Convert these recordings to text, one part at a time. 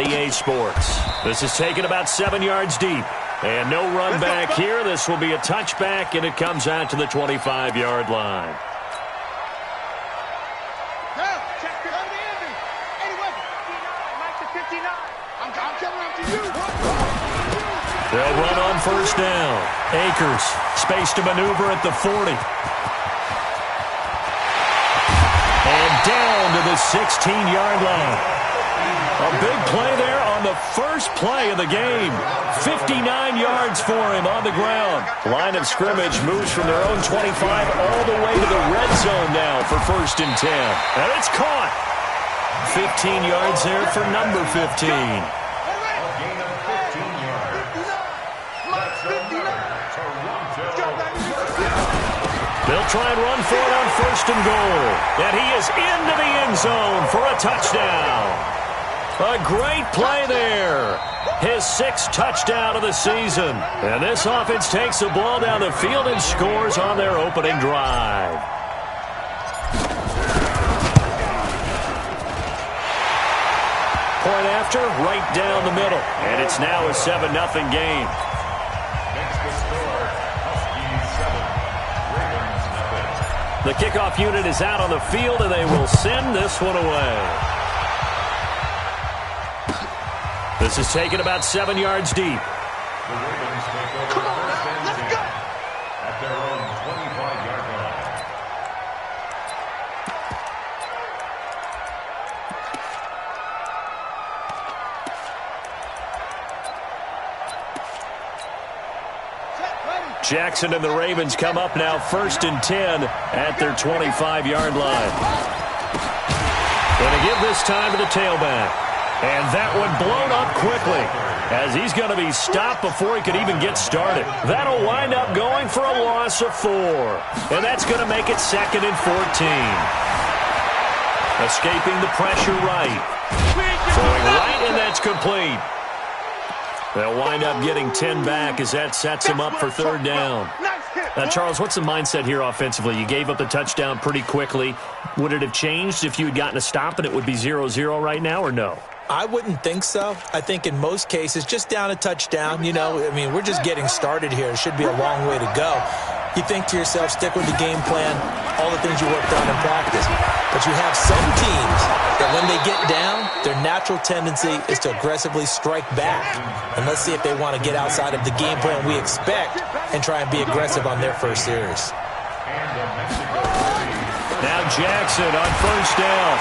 EA Sports. This is taken about 7 yards deep. And no run back here. This will be a touchback, and it comes out to the 25-yard line. They'll run on first down. Akers, space to maneuver at the 40. And down to the 16-yard line. A big play there on the first play of the game. 59 yards for him on the ground. Line of scrimmage moves from their own 25 all the way to the red zone now for 1st and 10. And it's caught. 15 yards there for number 15. They'll try and run for it on 1st and goal. And he is into the end zone for a touchdown. A great play there. His 6th touchdown of the season. And this offense takes the ball down the field and scores on their opening drive. Point after, right down the middle. And it's now a 7-0 game. The kickoff unit is out on the field, and they will send this one away. This is taken about 7 yards deep. The Ravens take over first and 10 at their own 25-yard line. Jackson and the Ravens come up now 1st and 10 at their 25-yard line. Going to give this time to the tailback. And that one blown up quickly as he's going to be stopped before he could even get started. That'll wind up going for a loss of 4. And that's going to make it 2nd and 14. Escaping the pressure right. Throwing right, and that's complete. They'll wind up getting 10 back as that sets him up for 3rd down. Now, Charles, what's the mindset here offensively? You gave up the touchdown pretty quickly. Would it have changed if you had gotten a stop and it would be 0-0 right now, or no? I wouldn't think so. I think in most cases, just down a touchdown, you know, I mean, we're just getting started here. It should be a long way to go. You think to yourself, stick with the game plan, all the things you worked on in practice. But you have some teams that when they get down, their natural tendency is to aggressively strike back. And let's see if they want to get outside of the game plan we expect and try and be aggressive on their first series. Now Jackson on 1st down.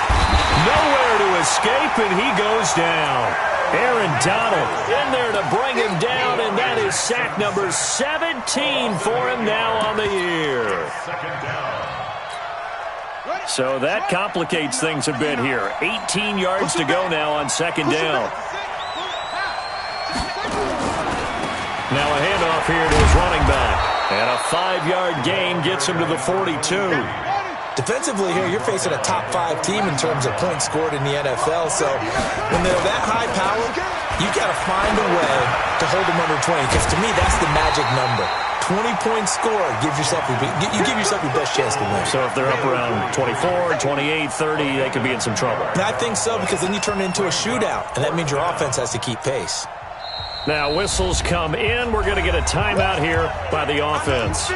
Nowhere to escape, and he goes down. Aaron Donald in there to bring him down, and that is sack number 17 for him now on the year. So that complicates things a bit here. 18 yards to go now on 2nd down. Now a handoff here to his running back. And a 5-yard gain gets him to the 42. Defensively here, you're facing a top 5 team in terms of points scored in the NFL. So when they're that high power, you got to find a way to hold them under 20. Because to me, that's the magic number. 20 points scored, you give yourself your best chance to win. So if they're up around 24, 28, 30, they could be in some trouble. And I think so, because then you turn it into a shootout, and that means your offense has to keep pace. Now whistles come in. We're going to get a timeout here by the offense.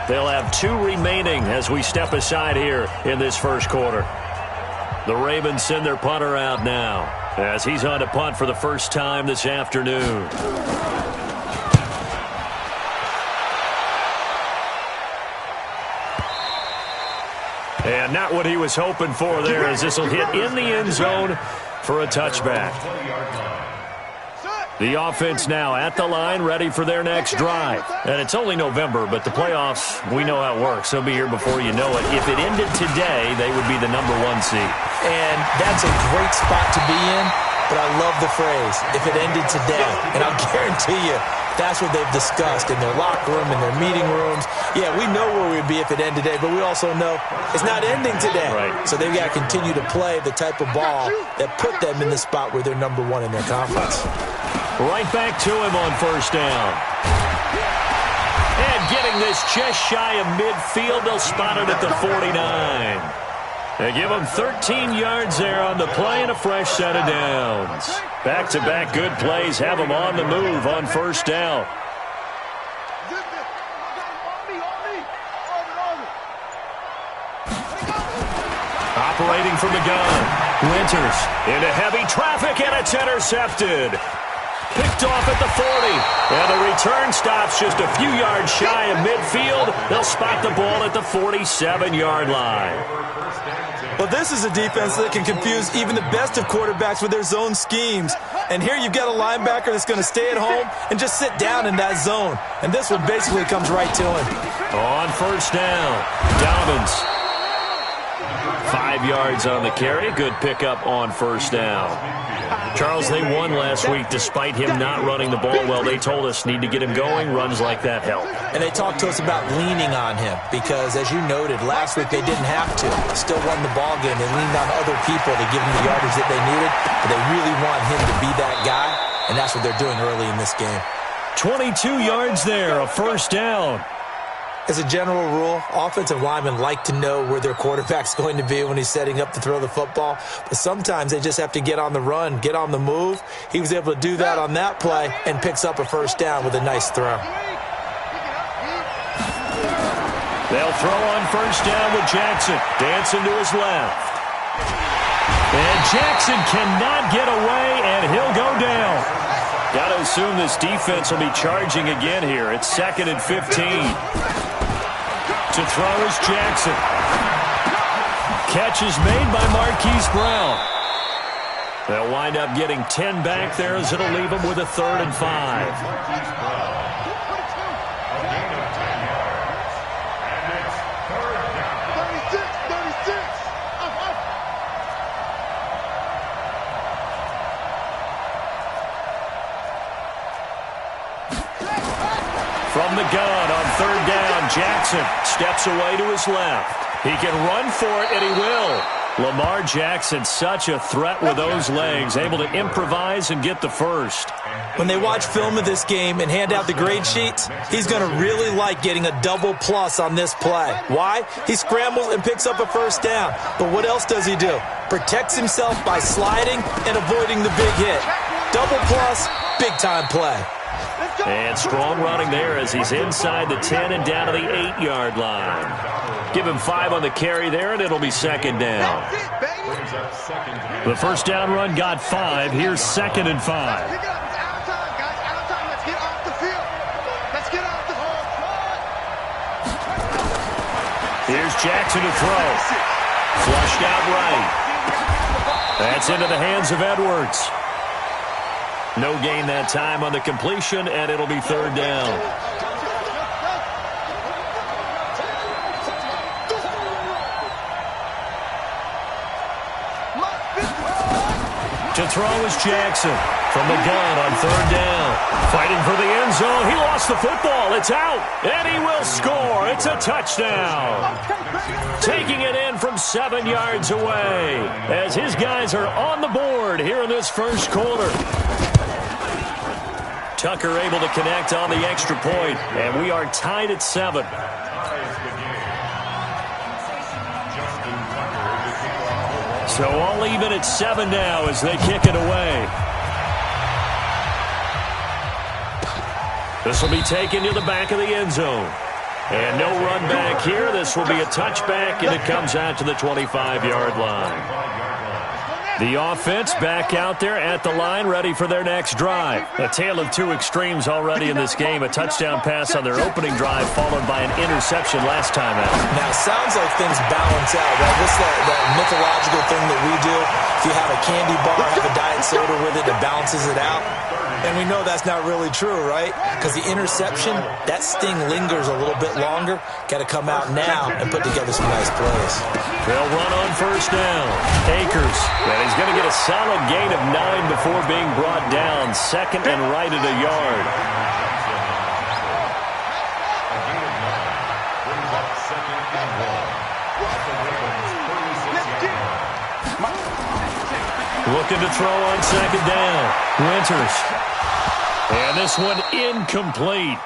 They'll have 2 remaining as we step aside here in this first quarter. The Ravens send their punter out now as he's on to punt for the first time this afternoon. And not what he was hoping for there, as this will hit in the end zone for a touchback. The offense now at the line, ready for their next drive. And it's only November, but the playoffs, we know how it works. They'll be here before you know it. If it ended today, they would be the number 1 seed. And that's a great spot to be in, but I love the phrase, if it ended today. And I'll guarantee you, that's what they've discussed in their locker room, in their meeting rooms. Yeah, we know where we'd be if it ended today, but we also know it's not ending today. Right. So they've got to continue to play the type of ball that put them in the spot where they're number 1 in their conference. Right back to him on 1st down. And getting this just shy of midfield, they'll spot it at the 49. They give him 13 yards there on the play and a fresh set of downs. Back-to-back good plays have him on the move on first down. Operating from the gun, Winters into heavy traffic, and it's intercepted. Picked off at the 40, and the return stops just a few yards shy of midfield. They'll spot the ball at the 47-yard line. Well, this is a defense that can confuse even the best of quarterbacks with their zone schemes. And here you've got a linebacker that's going to stay at home and just sit down in that zone. And this one basically comes right to him. On first down, Dobbins. 5 yards on the carry. Good pickup on first down. Charles, they won last week despite him not running the ball well. They told us need to get him going. Runs like that help. And they talked to us about leaning on him because, as you noted, last week they didn't have to. Still won the ball game. They leaned on other people to give him the yardage that they needed. But they really want him to be that guy, and that's what they're doing early in this game. 22 yards there, a first down. As a general rule, offensive linemen like to know where their quarterback's going to be when he's setting up to throw the football. But sometimes they just have to get on the run, get on the move. He was able to do that on that play and picks up a first down with a nice throw. They'll throw on first down with Jackson. Dancing to his left. And Jackson cannot get away, and he'll go down. Got to assume this defense will be charging again here. It's 2nd and 15. To throw is Jackson. Catch is made by Marquise Brown. They'll wind up getting 10 back there as it'll leave them with a 3rd and 5. From the gun on 3rd down, Jackson steps away to his left. He can run for it, and he will. Lamar Jackson, such a threat with those legs, able to improvise and get the first. When they watch film of this game and hand out the grade sheets, he's going to really like getting a double plus on this play. Why? He scrambles and picks up a first down. But what else does he do? Protects himself by sliding and avoiding the big hit. Double plus, big-time play. And strong running there as he's inside the 10 and down to the 8-yard line. Give him 5 on the carry there, and it'll be 2nd down. The first down run got 5. Here's 2nd and 5. Here's Jackson to throw. Flushed out right. That's into the hands of Edwards. No gain that time on the completion, and it'll be 3rd down. To throw is Jackson from the gun on 3rd down. Fighting for the end zone. He lost the football. It's out, and he will score. It's a touchdown. Taking it in from 7 yards away as his guys are on the board here in this first quarter. Tucker able to connect on the extra point, and we are tied at 7. So all even at 7 now as they kick it away. This will be taken to the back of the end zone. And no run back here. This will be a touchback, and it comes out to the 25-yard line. The offense back out there at the line, ready for their next drive. A tale of two extremes already in this game. A touchdown pass on their opening drive, followed by an interception last time out. Now, it sounds like things balance out, right? This is that mythological thing that we do. If you have a candy bar, have a diet soda with it, it balances it out. And we know that's not really true, right? Because the interception, that sting lingers a little bit longer. Got to come out now and put together some nice plays. They'll run on first down. Akers, and he's going to get a solid gain of 9 before being brought down. 2nd and right at a yard. Looking to throw on 2nd down. Winters. And this one incomplete.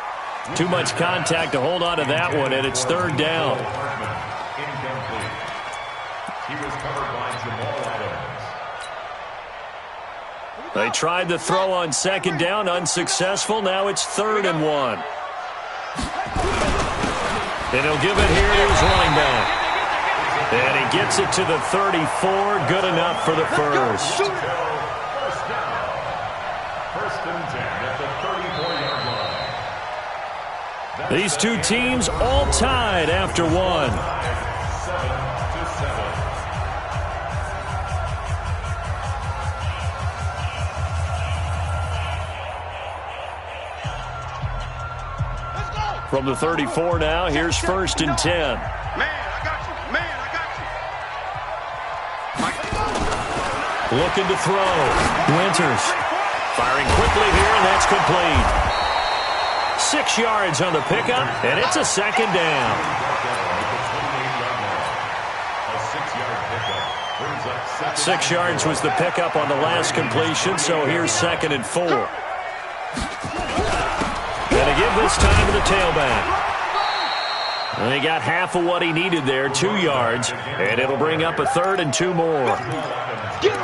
Too much contact to hold on to that one, and it's 3rd down. He was covered by Jamal Adams. They tried the throw on second down, unsuccessful. Now it's 3rd and 1. And he'll give it here to his running back. And he gets it to the 34. Good enough for the first. First down. 1st and 10 at the 34-yard line. These two teams all tied after one. 7-7. From the 34 now, here's 1st and 10. Man, I got you. Man, I got you. Looking to throw. Winters firing quickly here, and that's complete. 6 yards on the pickup, and it's a 2nd down. A 6-yard pickup brings up 6 yards was the pickup on the last completion, so here's 2nd and 4. Gonna give this time to the tailback. And he got half of what he needed there, 2 yards, and it'll bring up a 3rd and 2 more.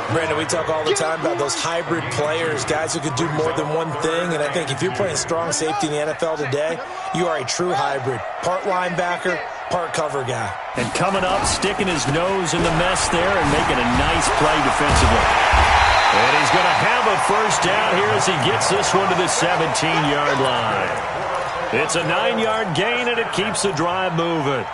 Brandon, we talk all the time about those hybrid players, guys who could do more than one thing, and I think if you're playing strong safety in the NFL today, you are a true hybrid. Part linebacker, part cover guy. And coming up, sticking his nose in the mess there and making a nice play defensively. And he's going to have a first down here as he gets this one to the 17-yard line. It's a 9-yard gain, and it keeps the drive moving.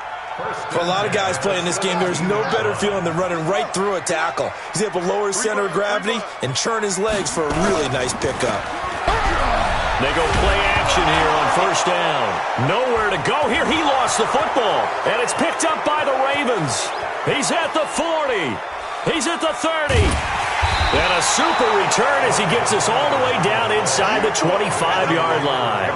For a lot of guys playing this game, there's no better feeling than running right through a tackle. He's able to lower his center of gravity and churn his legs for a really nice pickup. They go play action here on first down. Nowhere to go here. He lost the football, and it's picked up by the Ravens. He's at the 40. He's at the 30. And a super return as he gets us all the way down inside the 25-yard line.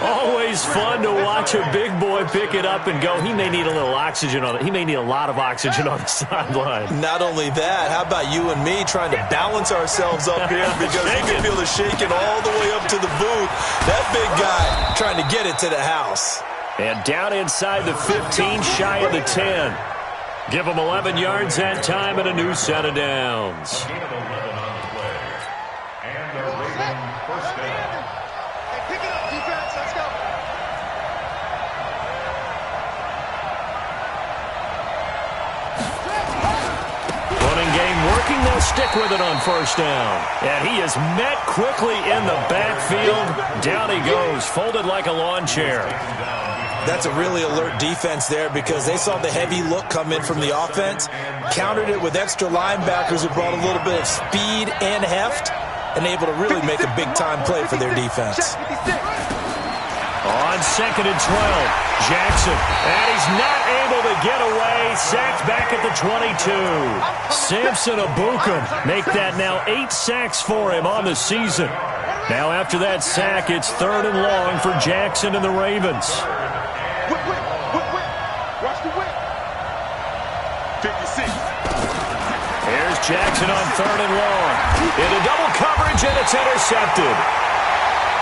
Always fun to watch a big boy pick it up and go. He may need a little oxygen on it. He may need a lot of oxygen on the sideline. Not only that, how about you and me trying to balance ourselves up here because you can feel the shaking all the way up to the booth. That big guy trying to get it to the house. And down inside the 15, shy of the 10. Give him 11 yards that time and a new set of downs. Gain of 11 on the play. And a Raven first down. Hey, pick it up, defense. Let's go. Running game working. They'll stick with it on first down. And he is met quickly in the backfield. Down he goes, folded like a lawn chair. That's a really alert defense there because they saw the heavy look come in from the offense, countered it with extra linebackers who brought a little bit of speed and heft, and able to really make a big-time play for their defense. On 2nd and 12, Jackson, and he's not able to get away, sacked back at the 22. Samson Abukum make that now 8 sacks for him on the season. Now after that sack, it's 3rd and long for Jackson and the Ravens. Whip. Watch the whip. 56. Here's Jackson on 3rd and long. Into double coverage, and it's intercepted.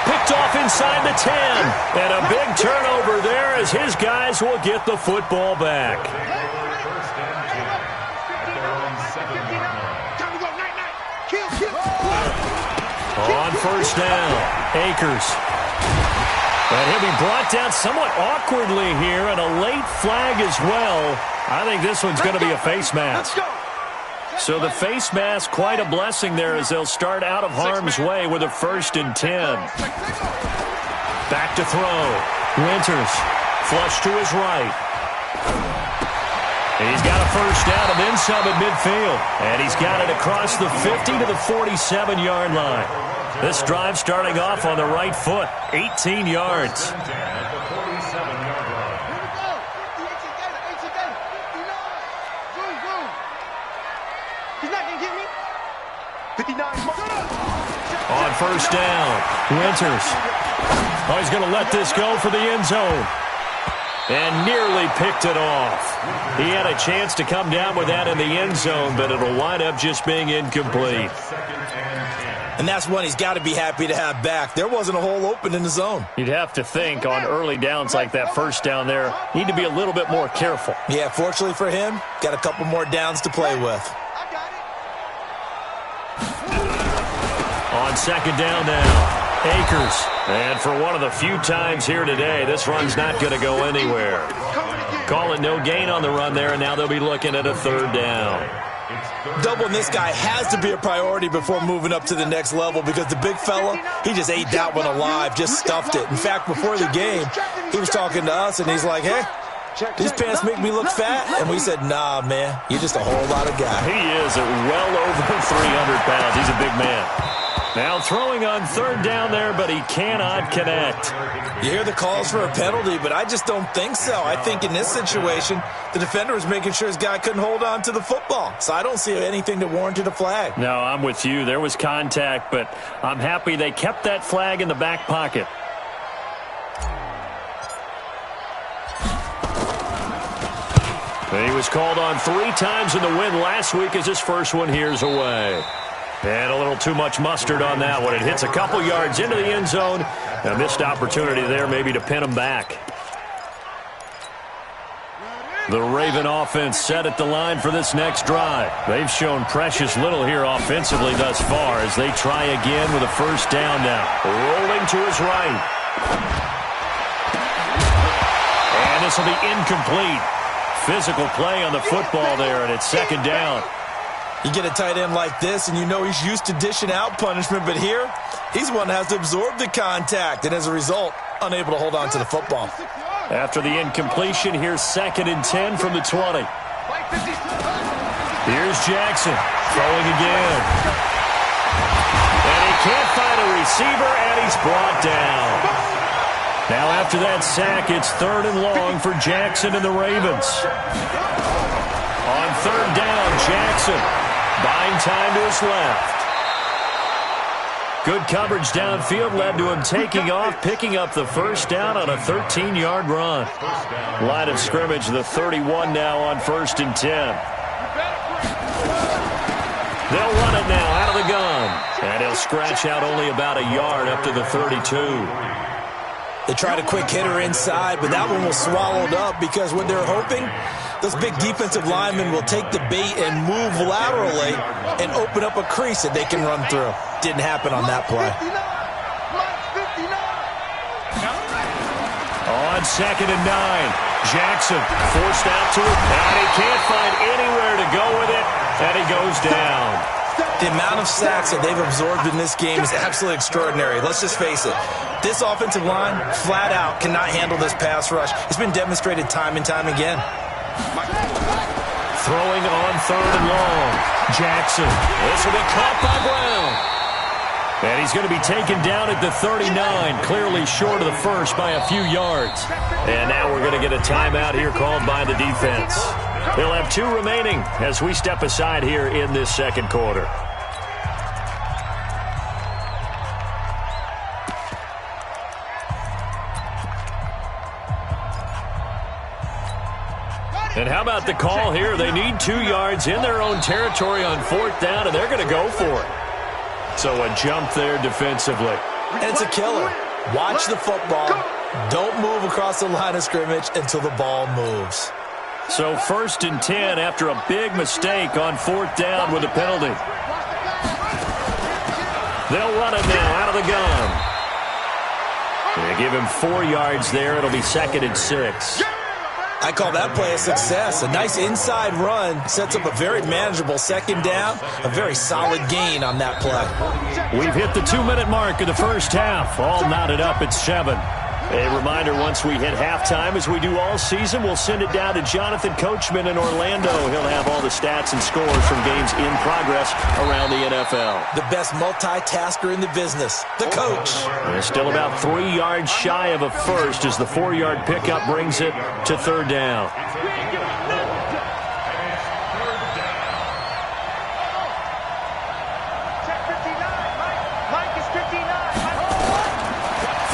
Picked off inside the 10. And a big turnover there as his guys will get the football back. First and 10 at their own 7-yard line. Time to go. Night. Kill. On first down, Akers. And he'll be brought down somewhat awkwardly here, and a late flag as well. I think this one's going to be a face mask. Let's go. So the face mask, quite a blessing there as they'll start out of harm's way with a 1st and 10. Back to throw. Winters, flush to his right. He's got a first down and then some at midfield. And he's got it across the 50 to the 47-yard line. This drive starting off on the right foot, 18 yards. At the 47-yard line. He's not going to get me. 59. On first down, Winters. Oh, he's going to let this go for the end zone. And nearly picked it off. He had a chance to come down with that in the end zone, but it'll wind up just being incomplete. 2nd and 10. And that's one he's got to be happy to have back. There wasn't a hole open in the zone. You'd have to think on early downs like that first down there, need to be a little bit more careful. Yeah, fortunately for him, got a couple more downs to play with. On second down now, Akers. And for one of the few times here today, this run's not going to go anywhere. Call it no gain on the run there, and now they'll be looking at a third down. Doubling this guy has to be a priority before moving up to the next level because the big fella, he just ate that one alive, just stuffed it. In fact, before the game, he was talking to us, and he's like, hey, these pants make me look fat? And we said, nah, man, you're just a whole lot of guy. He is at well over 300 pounds. He's a big man. Now throwing on third down there, but he cannot connect. You hear the calls for a penalty, but I just don't think so. I think in this situation, the defender was making sure his guy couldn't hold on to the football. So I don't see anything that warranted a flag. No, I'm with you. There was contact, but I'm happy they kept that flag in the back pocket. He was called on 3 times in the win last week as his first one here's away. And a little too much mustard on that one. It hits a couple yards into the end zone. A missed opportunity there maybe to pin him back. The Raven offense set at the line for this next drive. They've shown precious little here offensively thus far as they try again with a first down now. Rolling to his right. And this will be incomplete. Physical play on the football there, and it's second down. You get a tight end like this, and you know he's used to dishing out punishment, but here, he's one that has to absorb the contact, and as a result, unable to hold on to the football. After the incompletion, here's 2nd and 10 from the 20. Here's Jackson, throwing again. And he can't find a receiver, and he's brought down. Now after that sack, it's 3rd and long for Jackson and the Ravens. On third down, Jackson buying time to his left. Good coverage downfield led to him taking off, picking up the first down on a 13-yard run. Line of scrimmage, the 31 now on 1st and 10. They'll run it now out of the gun. And he'll scratch out only about a yard up to the 32. They tried a quick hitter inside, but that one was swallowed up because what they're hoping, those big defensive linemen will take the bait and move laterally and open up a crease that they can run through. Didn't happen on that play. On 2nd and 9, Jackson forced out to it, and he can't find anywhere to go with it, and he goes down. The amount of sacks that they've absorbed in this game is absolutely extraordinary. Let's just face it. This offensive line, flat out, cannot handle this pass rush. It's been demonstrated time and time again. Throwing on 3rd and long. Jackson. This will be caught by Brown. And he's going to be taken down at the 39, clearly short of the first by a few yards. And now we're going to get a timeout here called by the defense. He'll have 2 remaining as we step aside here in this second quarter. And how about the call here? They need 2 yards in their own territory on 4th down, and they're going to go for it. So a jump there defensively. And it's a killer. Watch the football. Don't move across the line of scrimmage until the ball moves. So 1st and 10 after a big mistake on 4th down with a penalty. They'll run it now out of the gun. They give him 4 yards there. It'll be 2nd and 6. I call that play a success. A nice inside run sets up a very manageable 2nd down. A very solid gain on that play. We've hit the 2-minute mark of the first half. All knotted up at 7. A reminder, once we hit halftime, as we do all season, we'll send it down to Jonathan Coachman in Orlando. He'll have all the stats and scores from games in progress around the NFL. The best multitasker in the business, the coach. They're still about 3 yards shy of a first as the 4-yard pickup brings it to 3rd down.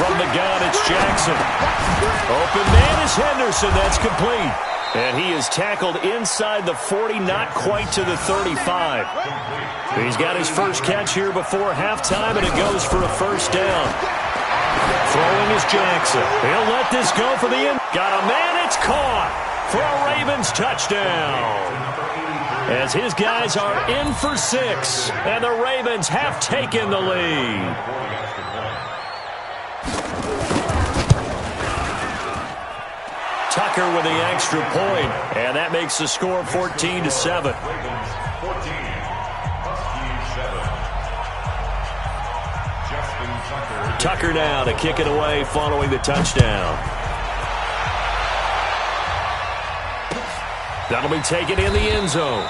From the gun, it's Jackson. Open man is Henderson. That's complete. And he is tackled inside the 40, not quite to the 35. He's got his first catch here before halftime, and it goes for a first down. Throwing is Jackson. He'll let this go for the end. Got a man, it's caught for a Ravens touchdown. As his guys are in for 6, and the Ravens have taken the lead. Tucker with the extra point, and that makes the score 14-7. Tucker now to kick it away following the touchdown. That'll be taken in the end zone.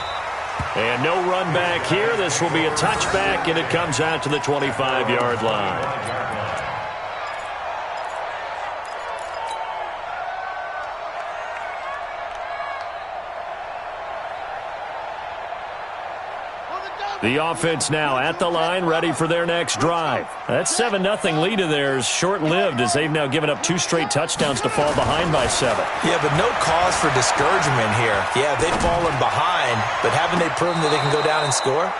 And no run back here. This will be a touchback, and it comes out to the 25-yard line. The offense now at the line, ready for their next drive. That 7-0 lead of theirs short-lived as they've now given up 2 straight touchdowns to fall behind by 7. Yeah, but no cause for discouragement here. Yeah, they've fallen behind, but haven't they proven that they can go down and score?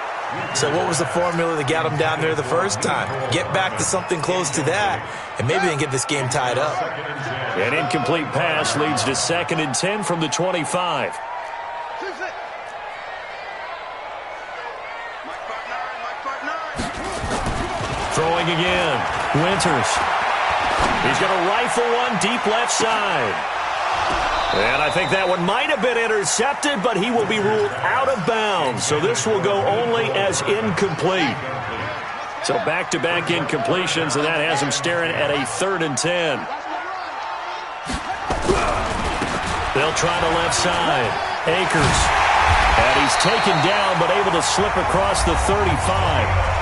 So what was the formula that got them down there the first time? Get back to something close to that, and maybe they can get this game tied up. An incomplete pass leads to 2nd and 10 from the 25. Throwing again. Winters. He's going to rifle one deep left side. And I think that one might have been intercepted, but he will be ruled out of bounds. So this will go only as incomplete. So back-to-back incompletions, and that has him staring at a 3rd and 10. They'll try the left side. Akers. And he's taken down, but able to slip across the 35.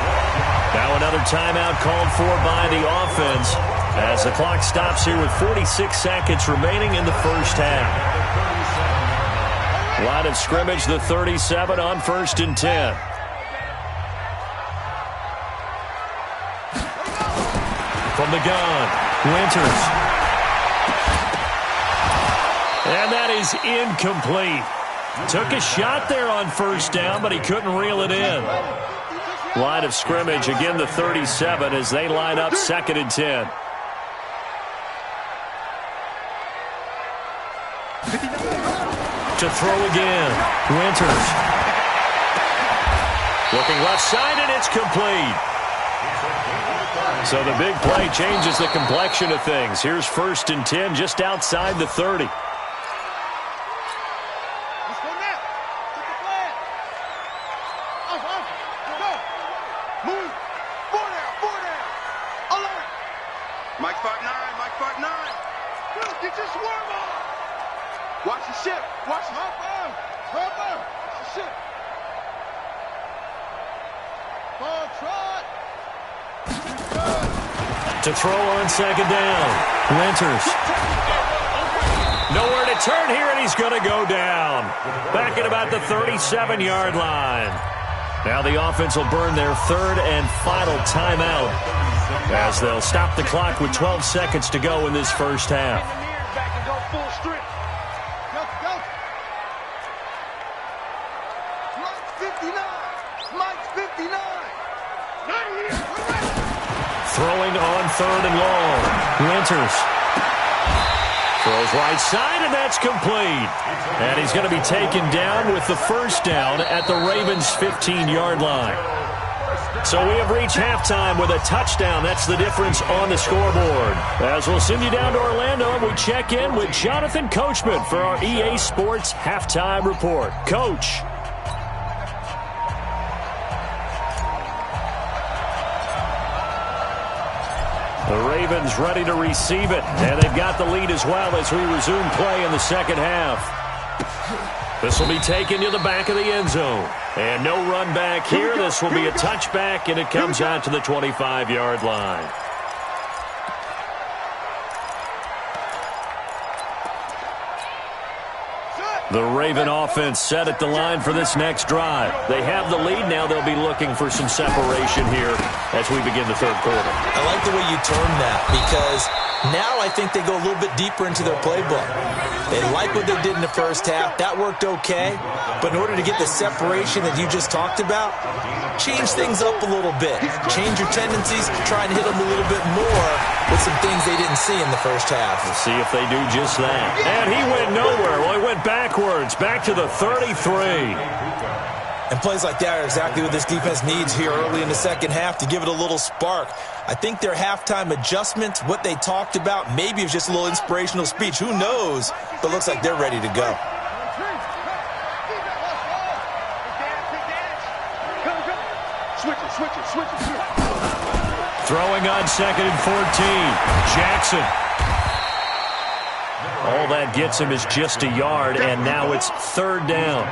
Now another timeout called for by the offense as the clock stops here with 46 seconds remaining in the first half. Line of scrimmage, the 37 on 1st and 10. From the gun, Winters. And that is incomplete. Took a shot there on 1st down, but he couldn't reel it in. Line of scrimmage, again the 37 as they line up 2nd and 10. To throw again, Winters. Looking left side, and it's complete. So the big play changes the complexion of things. Here's 1st and 10 just outside the 30. To throw on 2nd down. Winters. Nowhere to turn here, and he's going to go down. Back at about the 37-yard line. Now the offense will burn their 3rd and final timeout as they'll stop the clock with 12 seconds to go in this first half. Throwing on 3rd and long. Winters. Throws right side, and that's complete. And he's going to be taken down with the first down at the Ravens' 15-yard line. So we have reached halftime with a touchdown. That's the difference on the scoreboard. As we'll send you down to Orlando, and we check in with Jonathan Coachman for our EA Sports Halftime Report. Coach. The Ravens ready to receive it, and they've got the lead as well as we resume play in the second half. This will be taken to the back of the end zone. And no run back here. This will be a touchback, and it comes out to the 25-yard line. The Raven offense set at the line for this next drive. They have the lead. Now they'll be looking for some separation here as we begin the third quarter. I like the way you term that because Now I think they go a little bit deeper into their playbook. They like what they did in the first half. That worked okay. But in order to get the separation that you just talked about, change things up a little bit. Change your tendencies, try and hit them a little bit more with some things they didn't see in the first half. We'll see if they do just that. And he went nowhere. Well, he went backwards, back to the 33. And plays like that are exactly what this defense needs here early in the second half to give it a little spark. I think their halftime adjustments, what they talked about, maybe it was just a little inspirational speech. Who knows? But looks like they're ready to go. Switch it. Throwing on 2nd and 14. Jackson. All that gets him is just a yard, and now it's 3rd down.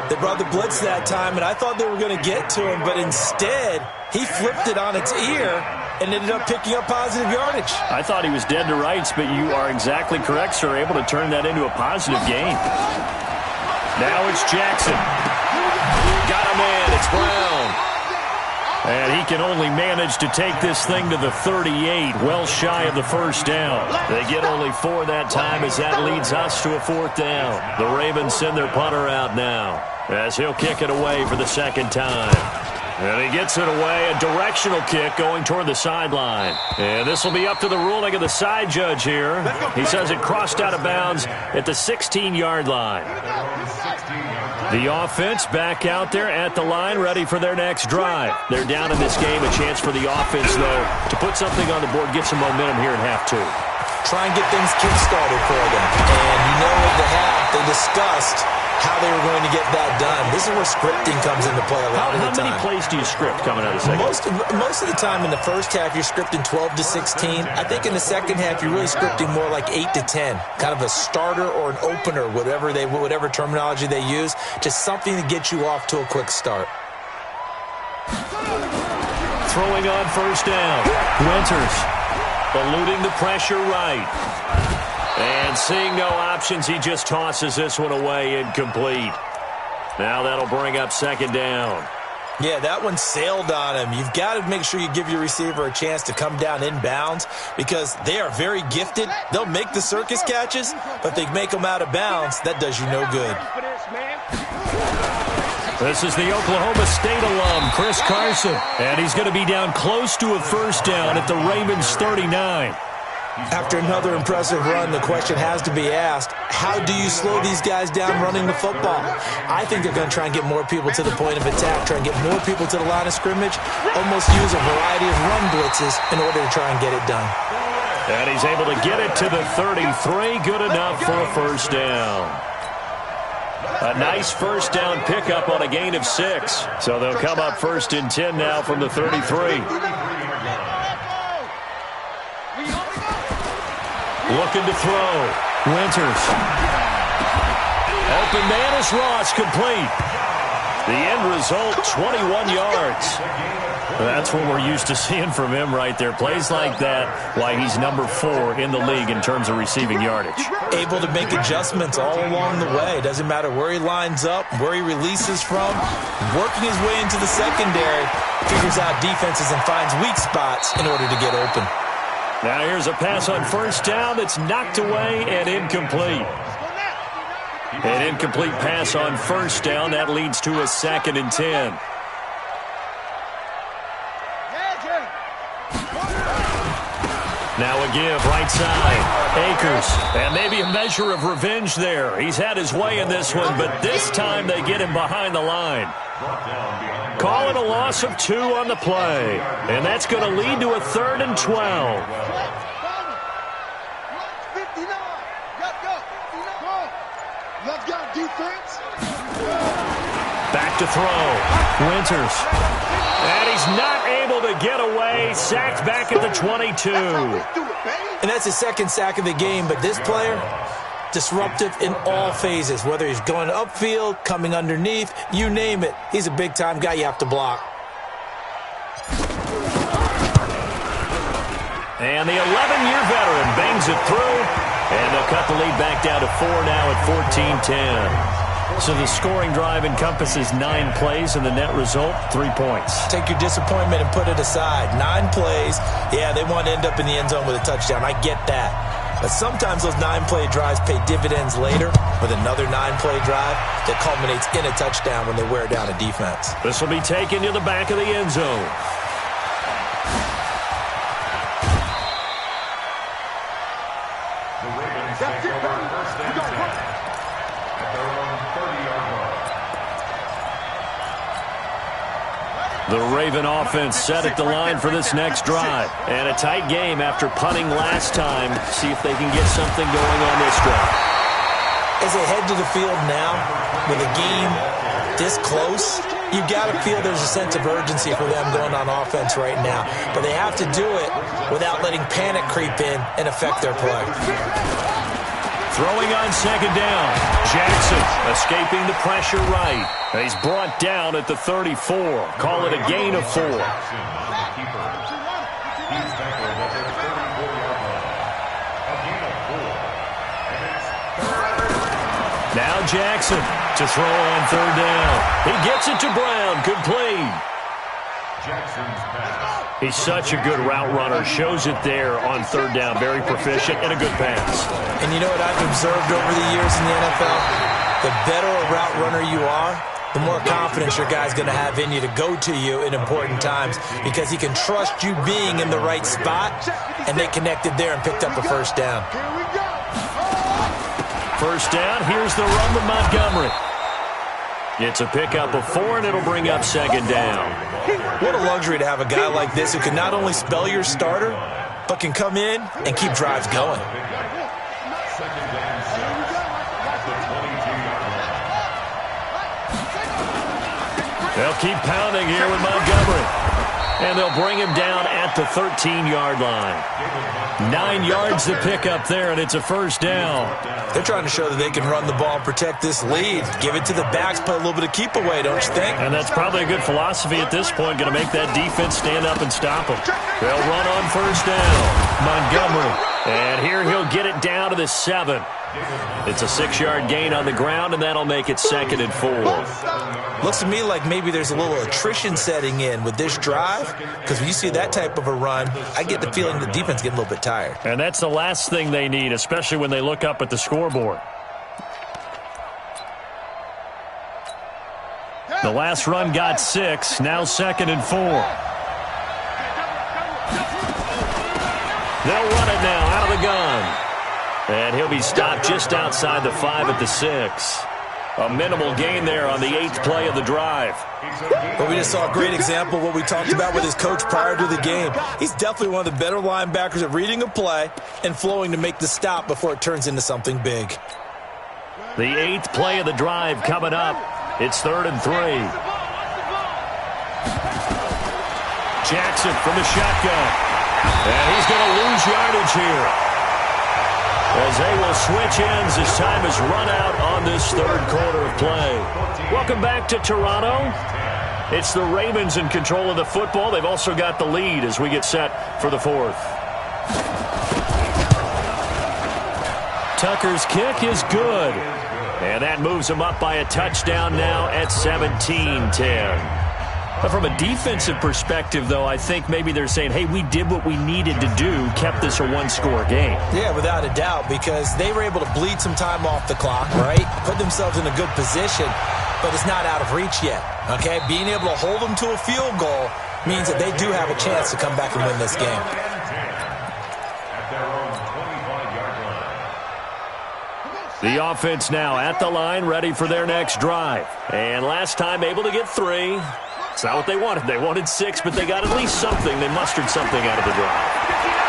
They brought the blitz that time, and I thought they were going to get to him, but instead, he flipped it on its ear and ended up picking up positive yardage. I thought he was dead to rights, but you are exactly correct, sir, able to turn that into a positive gain. Now it's Jackson. Got a man, it's Brown. And he can only manage to take this thing to the 38, well shy of the 1st down. They get only 4 that time as that leads us to a 4th down. The Ravens send their punter out now as he'll kick it away for the 2nd time. And he gets it away, a directional kick going toward the sideline. And this will be up to the ruling of the side judge here. He says it crossed out of bounds at the 16-yard line. The offense back out there at the line, ready for their next drive. They're down in this game. A chance for the offense, though, to put something on the board, get some momentum here in half 2. Try and get things kick-started for them. And you know at the half, they discussed how they were going to get that done. This is where scripting comes into play a lot of the time. How many plays do you script coming out of the second? Most of the time in the first half, you're scripting 12 to 16. I think in the second half, you're really scripting more like 8 to 10. Kind of a starter or an opener, whatever terminology they use. Just something to get you off to a quick start. Throwing on 1st down. Winters eluding the pressure right. And seeing no options, he just tosses this one away, incomplete. Now that'll bring up 2nd down. Yeah, that one sailed on him. You've got to make sure you give your receiver a chance to come down inbounds because they are very gifted. They'll make the circus catches, but if they make them out of bounds, that does you no good. This is the Oklahoma State alum, Chris Carson. And he's going to be down close to a 1st down at the Ravens 39. After another impressive run, the question has to be asked, how do you slow these guys down running the football? I think they're going to try and get more people to the point of attack, try and get more people to the line of scrimmage, almost use a variety of run blitzes in order to try and get it done. And he's able to get it to the 33, good enough for a 1st down. A nice 1st down pickup on a gain of 6. So they'll come up 1st and 10 now from the 33. Looking to throw. Winters. Open man is Ross, complete. The end result, 21 yards. That's what we're used to seeing from him right there. Plays like that, why he's number 4 in the league in terms of receiving yardage. Able to make adjustments all along the way. Doesn't matter where he lines up, where he releases from. Working his way into the secondary, figures out defenses and finds weak spots in order to get open. Now here's a pass on 1st down that's knocked away and incomplete. An incomplete pass on 1st down. That leads to a 2nd and 10. Now a give, right side. Akers. And maybe a measure of revenge there. He's had his way in this one, but this time they get him behind the line. Call it a loss of 2 on the play. And that's going to lead to a 3rd and 12. Back to throw. Winters. And he's not able to get away. Sacked back at the 22. And that's his 2nd sack of the game, but this player, disruptive in all phases, whether he's going upfield, coming underneath, you name it. He's a big-time guy you have to block. And the 11-year veteran bangs it through, and they'll cut the lead back down to 4 now at 14-10. So the scoring drive encompasses 9 plays, and the net result, 3 points. Take your disappointment and put it aside. 9 plays. Yeah, they want to end up in the end zone with a touchdown. I get that. But sometimes those 9-play drives pay dividends later with another 9-play drive that culminates in a touchdown when they wear down a defense. This will be taken to the back of the end zone. The Ravens take over first and 10 at their own 30-yard line. The Raven offense set at the line for this next drive. And a tight game after punting last time. See if they can get something going on this drive. As they head to the field now, with a game this close, you've got to feel there's a sense of urgency for them going on offense right now. But they have to do it without letting panic creep in and affect their play. Throwing on second down. Jackson escaping the pressure right. He's brought down at the 34. Call it a gain of 4. He's tackled at their 34-yard line. A gain of 4. Now Jackson to throw on third down. He gets it to Brown. Complete. Jackson's pass. He's such a good route runner. Shows it there on third down. Very proficient and a good pass. And you know what I've observed over the years in the NFL? The better a route runner you are, the more confidence your guy's going to have in you to go to you in important times because he can trust you being in the right spot, and they connected there and picked up a first down. First down. Here's the run with Montgomery. It's a pickup of 4, and it'll bring up second down. What a luxury to have a guy like this who can not only spell your starter, but can come in and keep drives going. Second down 6 at the 22-yard line. They'll keep pounding here with Montgomery. And they'll bring him down at the 13-yard line. 9 yards to pick up there, and it's a first down. They're trying to show that they can run the ball and protect this lead. Give it to the backs, play a little bit of keep away, don't you think? And that's probably a good philosophy at this point, going to make that defense stand up and stop them. They'll run on first down. Montgomery. And here he'll get it down to the 7. It's a 6-yard gain on the ground, and that'll make it 2nd and 4. Looks to me like maybe there's a little attrition setting in with this drive, because when you see that type of a run, I get the feeling the defense getting a little bit tired. And that's the last thing they need, especially when they look up at the scoreboard. The last run got 6, now 2nd and 4. They'll run it now out of the gun. And he'll be stopped just outside the 5 at the 6. A minimal gain there on the 8th play of the drive. But we just saw a great example of what we talked about with his coach prior to the game. He's definitely one of the better linebackers at reading a play and flowing to make the stop before it turns into something big. The 8th play of the drive coming up. It's 3rd and 3. Jackson from the shotgun. And he's going to lose yardage here, as they will switch ends as time has run out on this 3rd quarter of play. Welcome back to Toronto. It's the Ravens in control of the football. They've also got the lead as we get set for the 4th. Tucker's kick is good. And that moves them up by a touchdown now at 17-10. But from a defensive perspective, though, I think maybe they're saying, hey, we did what we needed to do, kept this a 1-score game. Yeah, without a doubt, because they were able to bleed some time off the clock, right? Put themselves in a good position, but it's not out of reach yet, okay? Being able to hold them to a field goal means that they do have a chance to come back and win this game. At their own 25-yard line. The offense now at the line, ready for their next drive. And last time able to get 3. It's not what they wanted. They wanted 6, but they got at least something. They mustered something out of the drive.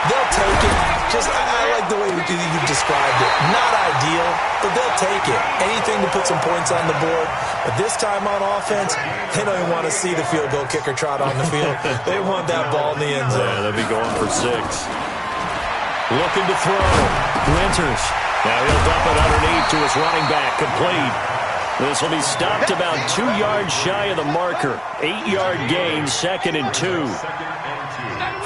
They'll take it. I like the way you've described it. Not ideal, but they'll take it. Anything to put some points on the board. But this time on offense, they don't even want to see the field goal kicker trot on the field. They want that ball in the end zone. Yeah, they'll be going for 6. Looking to throw. Winters. Now he'll dump it underneath to his running back. Complete. This will be stopped about 2 yards shy of the marker. 8-yard gain, 2nd and 2.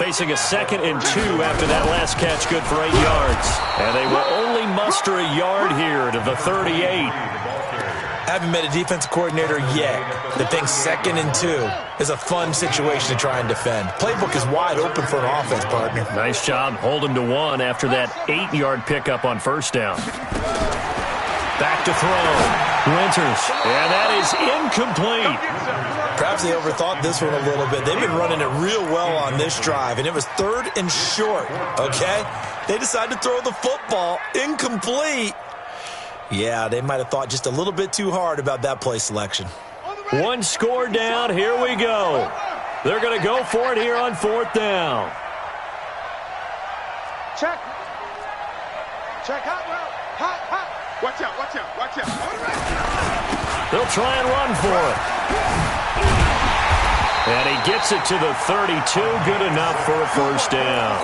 Facing a 2nd and 2 after that last catch, good for 8 yards. And they will only muster a yard here to the 38. Haven't met a defensive coordinator yet that thinks 2nd and 2 is a fun situation to try and defend. Playbook is wide open for an offense, partner. Nice job holding to 1 after that 8-yard pickup on first down. Back to throw. Winters. And that is incomplete. Perhaps they overthought this one a little bit. They've been running it real well on this drive, and it was 3rd and short, okay? They decided to throw the football. Incomplete. Yeah, they might have thought just a little bit too hard about that play selection. 1 score down. Here we go. They're going to go for it here on 4th down. Check. Check. Hot route. Hot. Watch out. They'll try and run for it. And he gets it to the 32. Good enough for a first down.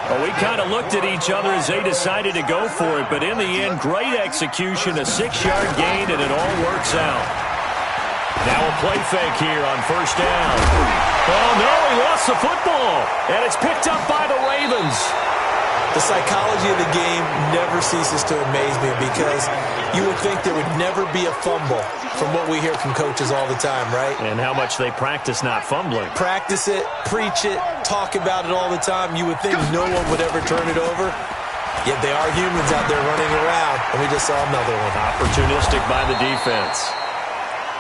Well, we kind of looked at each other as they decided to go for it, but in the end, great execution, a 6-yard gain, and it all works out. Now a play fake here on first down. Oh, no, he lost the football, and it's picked up by the Ravens. The psychology of the game never ceases to amaze me because you would think there would never be a fumble from what we hear from coaches all the time, right? And how much they practice not fumbling. Practice it, preach it, talk about it all the time. You would think no one would ever turn it over. Yet they are humans out there running around, and we just saw another one. Opportunistic by the defense.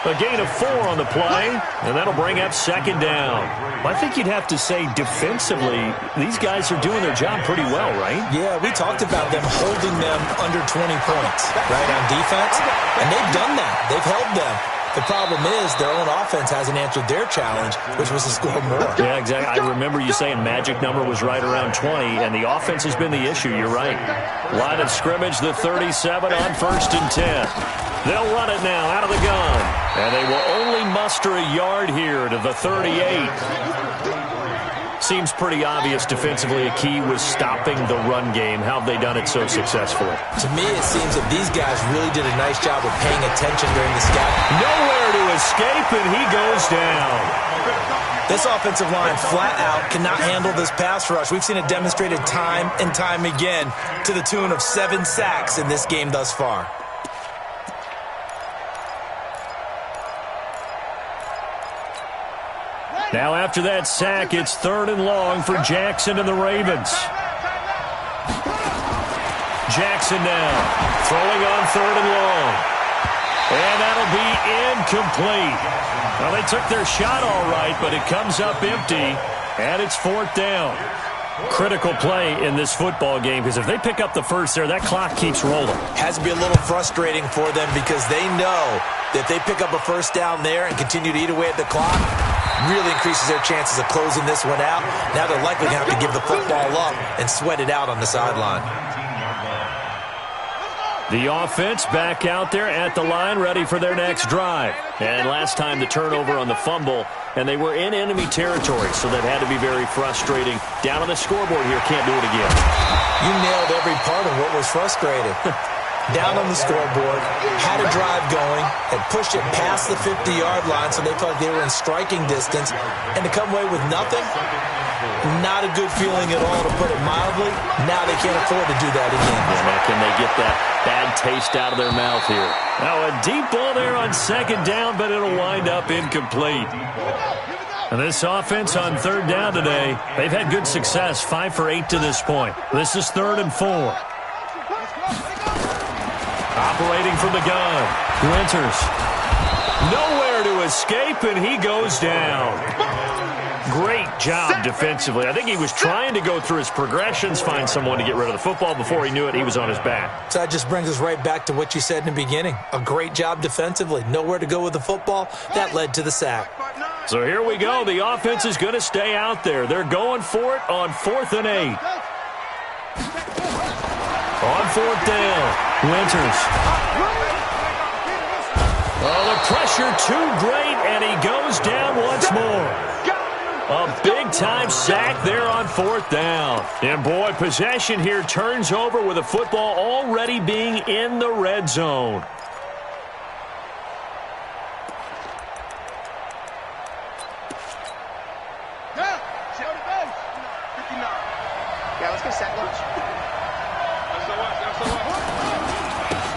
A gain of 4 on the play, and that'll bring up 2nd down. I think you'd have to say defensively, these guys are doing their job pretty well, right? Yeah, we talked about them holding them under 20 points, right, on defense. And they've done that. They've held them. The problem is their own offense hasn't answered their challenge, which was to score more. Yeah, exactly. I remember you saying magic number was right around 20, and the offense has been the issue. You're right. Line of scrimmage, the 37 on 1st and 10. They'll run it now out of the gun. And they will only muster a yard here to the 38. Seems pretty obvious defensively a key was stopping the run game. How have they done it so successfully? To me, it seems that these guys really did a nice job of paying attention during the scout. Nowhere to escape, and he goes down. This offensive line flat out cannot handle this pass rush. We've seen it demonstrated time and time again to the tune of 7 sacks in this game thus far. Now after that sack, it's 3rd and long for Jackson and the Ravens. Jackson now throwing on 3rd and long. And that'll be incomplete. Well, they took their shot all right, but it comes up empty, and it's 4th down. Critical play in this football game because if they pick up the first there, that clock keeps rolling. Has to be a little frustrating for them because they know that if they pick up a first down there and continue to eat away at the clock, really increases their chances of closing this one out. Now they're likely going to have to give the football up and sweat it out on the sideline. The offense back out there at the line, ready for their next drive. And last time the turnover on the fumble, and they were in enemy territory, so that had to be very frustrating. Down on the scoreboard here, can't do it again. You nailed every part of what was frustrating. Down on the scoreboard, had a drive going, had pushed it past the 50-yard line, so they felt like they were in striking distance, and to come away with nothing, not a good feeling at all, to put it mildly. Now they can't afford to do that again. Yeah, man, can they get that bad taste out of their mouth here? Now a deep ball there on 2nd down, but it'll wind up incomplete. And this offense on 3rd down today, they've had good success, 5 for 8 to this point. This is 3rd and 4. Operating from the gun, Winters. Nowhere to escape, and he goes down. Great job defensively. I think he was trying to go through his progressions, find someone to get rid of the football. Before he knew it, he was on his back. So that just brings us right back to what you said in the beginning. A great job defensively. Nowhere to go with the football. That led to the sack. So here we go. The offense is going to stay out there. They're going for it on 4th and 8. On 4th down, Winters. Oh, the pressure too great, and he goes down once more. A big-time sack there on 4th down. And, boy, possession here turns over with the football already being in the red zone.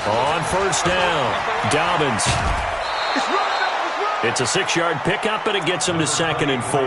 On first down. Dobbins. It's a 6-yard pickup, and it gets him to 2nd and 4.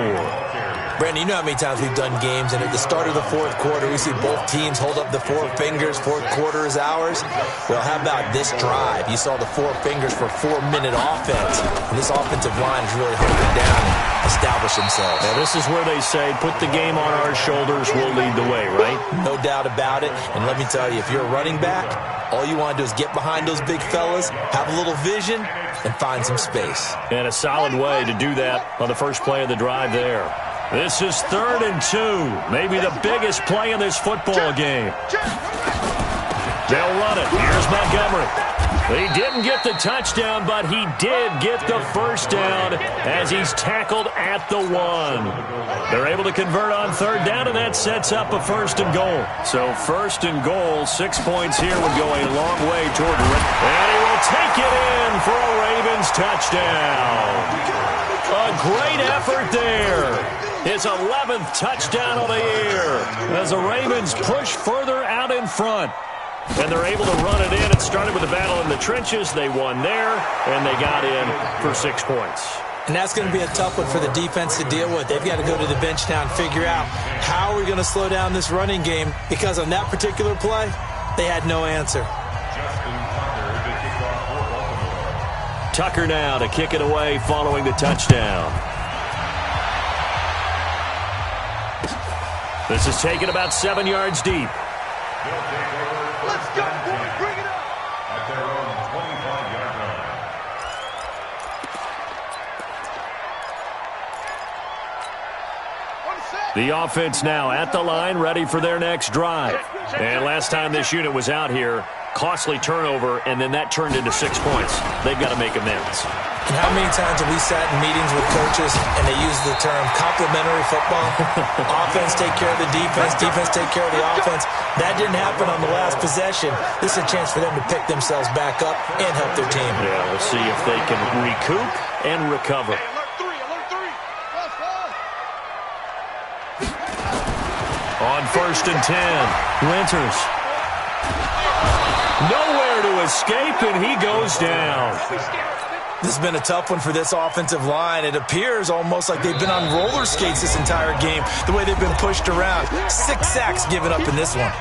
Brandon, you know how many times we've done games, and at the start of the fourth quarter, we see both teams hold up the 4 fingers, fourth quarter is ours. Well, how about this drive? You saw the 4 fingers for 4-minute offense, and this offensive line is really hunkered down and established themselves. Now, this is where they say, put the game on our shoulders, we'll lead the way, right? No doubt about it, and let me tell you, if you're a running back, all you want to do is get behind those big fellas, have a little vision, and find some space. And a solid way to do that on the first play of the drive there. This is 3rd and 2. Maybe the biggest play in this football game. They'll run it. Here's Montgomery. He didn't get the touchdown, but he did get the first down as he's tackled at the 1. They're able to convert on 3rd down, and that sets up a 1st and goal. So 1st and goal, 6 points here would go a long way toward it. And he will take it in for a Ravens touchdown. A great effort there. His 11th touchdown of the year as the Ravens push further out in front. And they're able to run it in. It started with a battle in the trenches. They won there, and they got in for 6 points. And that's going to be a tough one for the defense to deal with. They've got to go to the bench now and figure out how are we going to slow down this running game, because on that particular play, they had no answer. Tucker now to kick it away following the touchdown. This is taken about 7 yards deep. Let's go, boys. Bring it up. At their own 25-yard line. The offense now at the line, ready for their next drive. And last time this unit was out here, costly turnover, and then that turned into 6 points. They've got to make amends. And how many times have we sat in meetings with coaches and they use the term complementary football? Offense take care of the defense, defense take care of the offense. That didn't happen on the last possession. This is a chance for them to pick themselves back up and help their team. Yeah, we'll see if they can recoup and recover. Alert 3. On 1st and 10, Winters. Nowhere to escape, and he goes down. This has been a tough one for this offensive line. It appears almost like they've been on roller skates this entire game, the way they've been pushed around. 6 sacks given up in this one.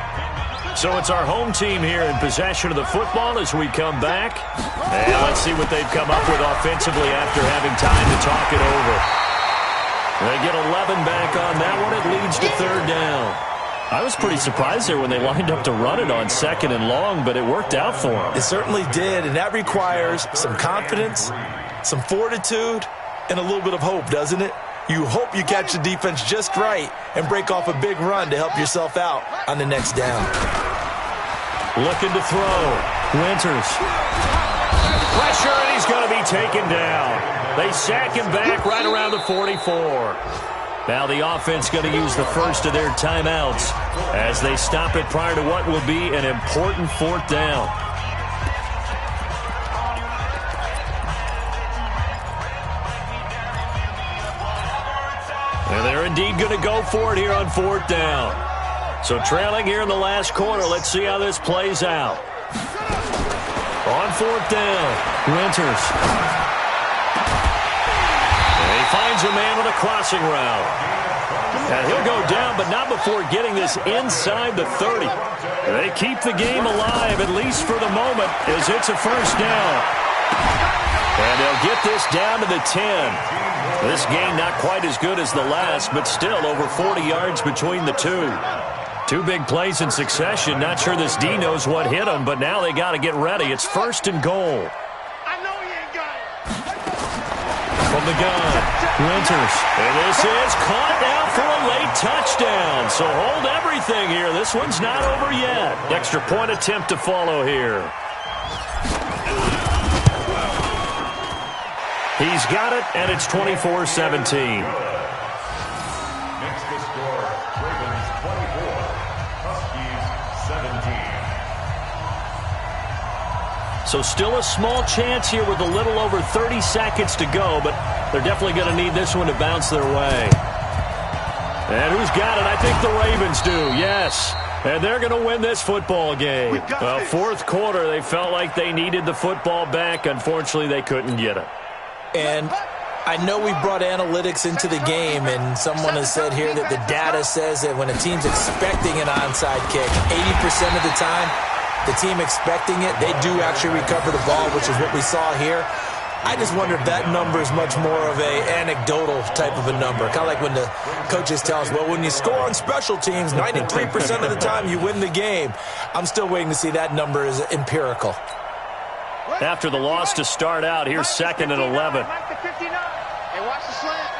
So it's our home team here in possession of the football as we come back. And let's see what they've come up with offensively after having time to talk it over. They get 11 back on that one. It leads to 3rd down. I was pretty surprised there when they lined up to run it on 2nd and long, but it worked out for them. It certainly did, and that requires some confidence, some fortitude, and a little bit of hope, doesn't it? You hope you catch the defense just right and break off a big run to help yourself out on the next down. Looking to throw. Winters. Pressure, and he's going to be taken down. They sack him back right around the 44. Now the offense going to use the first of their timeouts as they stop it prior to what will be an important 4th down. And they're indeed going to go for it here on 4th down. So trailing here in the last quarter, let's see how this plays out. On 4th down, Winters. Finds a man with a crossing route. And he'll go down, but not before getting this inside the 30. They keep the game alive, at least for the moment, as it's a 1st down. And they'll get this down to the 10. This game not quite as good as the last, but still over 40 yards between the two. 2 big plays in succession. Not sure this D knows what hit him, but now they got to get ready. It's 1st and goal. From the gun, Winters. And this is caught now for a late touchdown. So hold everything here. This one's not over yet. Extra point attempt to follow here. He's got it, and it's 24-17. Next to score, Ravens 24, Huskies 17. So still a small chance here with a little over 30 seconds to go, but they're definitely going to need this one to bounce their way. And who's got it? I think the Ravens do, yes. And they're going to win this football game. Well, fourth quarter, they felt like they needed the football back. Unfortunately, they couldn't get it. And I know we brought analytics into the game, and someone has said here that the data says that when a team's expecting an onside kick, 80% of the time, the team expecting it, they do actually recover the ball, which is what we saw here. I just wonder if that number is much more of a anecdotal type of a number. Kind of like when the coaches tell us, well, when you score on special teams, 93% of the time you win the game. I'm still waiting to see that number is empirical. After the loss to start out, here's 2nd and 11. Hey, watch the slant.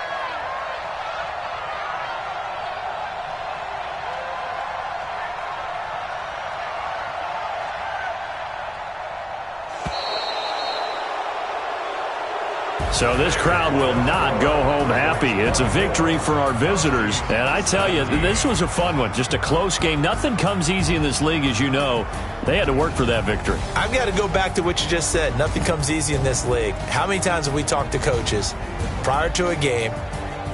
So this crowd will not go home happy. It's a victory for our visitors. And I tell you, this was a fun one. Just a close game. Nothing comes easy in this league, as you know. They had to work for that victory. I've got to go back to what you just said. Nothing comes easy in this league. How many times have we talked to coaches prior to a game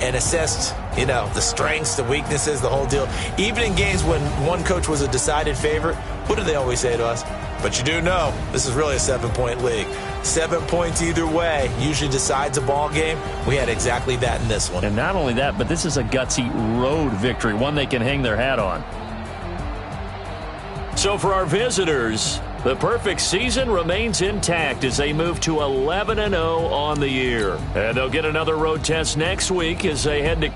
and assessed, the strengths, the weaknesses, the whole deal? Even in games when one coach was a decided favorite, what do they always say to us? But you do know this is really a 7-point league. 7 points either way usually decides a ball game. We had exactly that in this one. And not only that, but this is a gutsy road victory, one they can hang their hat on. So for our visitors, the perfect season remains intact as they move to 11-0 on the year. And they'll get another road test next week as they head to